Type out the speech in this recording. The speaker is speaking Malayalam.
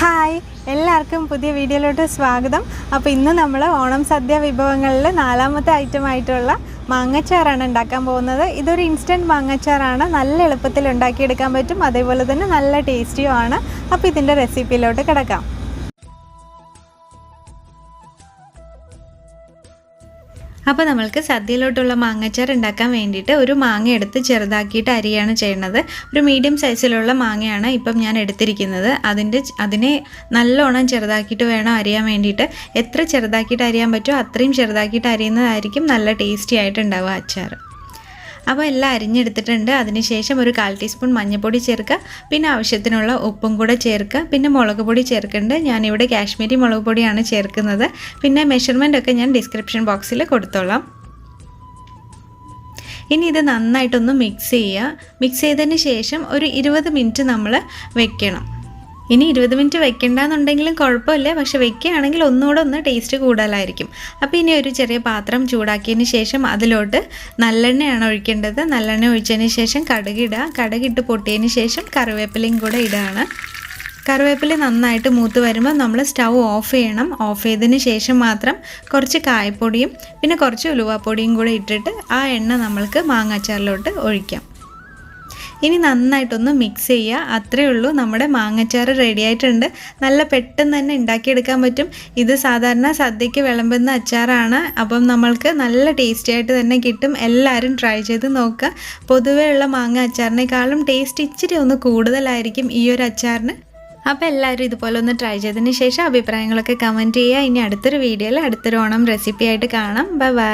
ഹായ്, എല്ലാവർക്കും പുതിയ വീഡിയോയിലോട്ട് സ്വാഗതം. അപ്പോൾ ഇന്ന് നമ്മൾ ഓണം സദ്യ വിഭവങ്ങളിൽ 4ാമത്തെ ഐറ്റം ആയിട്ടുള്ള മാങ്ങച്ചാറാണ് ഉണ്ടാക്കാൻ പോകുന്നത്. ഇതൊരു ഇൻസ്റ്റൻറ്റ് മാങ്ങച്ചാറാണ്. നല്ല എളുപ്പത്തിൽ ഉണ്ടാക്കിയെടുക്കാൻ പറ്റും, അതേപോലെ തന്നെ നല്ല ടേസ്റ്റിയുമാണ്. അപ്പോൾ ഇതിൻ്റെ റെസിപ്പിയിലോട്ട് കിടക്കാം. അപ്പോൾ നമ്മൾക്ക് സദ്യയിലോട്ടുള്ള മാങ്ങച്ചാർ ഉണ്ടാക്കാൻ വേണ്ടിയിട്ട് ഒരു മാങ്ങ എടുത്ത് ചെറുതാക്കിയിട്ട് അരിയാണ് ചെയ്യുന്നത്. ഒരു മീഡിയം സൈസിലുള്ള മാങ്ങയാണ് ഇപ്പം ഞാൻ എടുത്തിരിക്കുന്നത്. അതിനെ നല്ലോണം ചെറുതാക്കിയിട്ട് വേണം അരിയാൻ വേണ്ടിയിട്ട്. എത്ര ചെറുതാക്കിയിട്ട് അരിയാൻ പറ്റുമോ അത്രയും ചെറുതാക്കിയിട്ട് അരിയുന്നതായിരിക്കും നല്ല ടേസ്റ്റി ആയിട്ടുണ്ടാവുക അച്ചാർ. അപ്പോൾ എല്ലാം അരിഞ്ഞെടുത്തിട്ടുണ്ട്. അതിനുശേഷം ഒരു 1/4 ടീസ്പൂൺ മഞ്ഞൾപ്പൊടി ചേർക്കുക, പിന്നെ ആവശ്യത്തിനുള്ള ഉപ്പും കൂടെ ചേർക്കുക, പിന്നെ മുളക് പൊടി ചേർക്കുന്നുണ്ട്. ഞാനിവിടെ കാശ്മീരി മുളക് പൊടിയാണ് ചേർക്കുന്നത്. പിന്നെ മെഷർമെൻ്റ് ഒക്കെ ഞാൻ ഡിസ്ക്രിപ്ഷൻ ബോക്സിൽ കൊടുത്തോളാം. ഇനി ഇത് നന്നായിട്ടൊന്ന് മിക്സ് ചെയ്യുക. മിക്സ് ചെയ്തതിന് ശേഷം ഒരു 20 മിനിറ്റ് നമ്മൾ വെക്കണം. ഇനി 20 മിനിറ്റ് വെക്കേണ്ടെന്നുണ്ടെങ്കിലും കുഴപ്പമില്ല, പക്ഷെ വെക്കുകയാണെങ്കിൽ ഒന്നുകൂടെ ഒന്ന് ടേസ്റ്റ് കൂടുതലായിരിക്കും. അപ്പോൾ ഇനി ഒരു ചെറിയ പാത്രം ചൂടാക്കിയതിന് ശേഷം അതിലോട്ട് നല്ലെണ്ണയാണ് ഒഴിക്കേണ്ടത്. നല്ലെണ്ണ ഒഴിച്ചതിന് ശേഷം കടുകിടുക. കടുകിട്ട് പൊട്ടിയതിന് ശേഷം കറിവേപ്പിലയും കൂടെ ഇടുകയാണ്. കറിവേപ്പില നന്നായിട്ട് മൂത്ത് വരുമ്പോൾ നമ്മൾ സ്റ്റൗ ഓഫ് ചെയ്യണം. ഓഫ് ചെയ്തതിന് ശേഷം മാത്രം കുറച്ച് കായപ്പൊടിയും പിന്നെ കുറച്ച് ഉലുവാപ്പൊടിയും കൂടെ ഇട്ടിട്ട് ആ എണ്ണ നമ്മൾക്ക് മാങ്ങാച്ചാറിലോട്ട് ഒഴിക്കാം. ഇനി നന്നായിട്ടൊന്ന് മിക്സ് ചെയ്യുക. അത്രയേ ഉള്ളൂ, നമ്മുടെ മാങ്ങച്ചാറ് റെഡി ആയിട്ടുണ്ട്. നല്ല പെട്ടെന്ന് തന്നെ ഉണ്ടാക്കിയെടുക്കാൻ പറ്റും. ഇത് സാധാരണ സദ്യയ്ക്ക് വിളമ്പുന്ന അച്ചാറാണ്. അപ്പം നമ്മൾക്ക് നല്ല ടേസ്റ്റി ആയിട്ട് തന്നെ കിട്ടും. എല്ലാവരും ട്രൈ ചെയ്ത് നോക്കുക. പൊതുവേ ഉള്ള മാങ്ങ അച്ചാറിനേക്കാളും ടേസ്റ്റ് ഇച്ചിരി ഒന്ന് കൂടുതലായിരിക്കും ഈ ഒരു അച്ചാറിന്. അപ്പോൾ എല്ലാവരും ഇതുപോലെ ഒന്ന് ട്രൈ ചെയ്തതിന് ശേഷം അഭിപ്രായങ്ങളൊക്കെ കമൻറ്റ് ചെയ്യുക. ഇനി അടുത്തൊരു വീഡിയോയിൽ അടുത്തൊരു ഓണം റെസിപ്പി ആയിട്ട് കാണാം. Bye bye.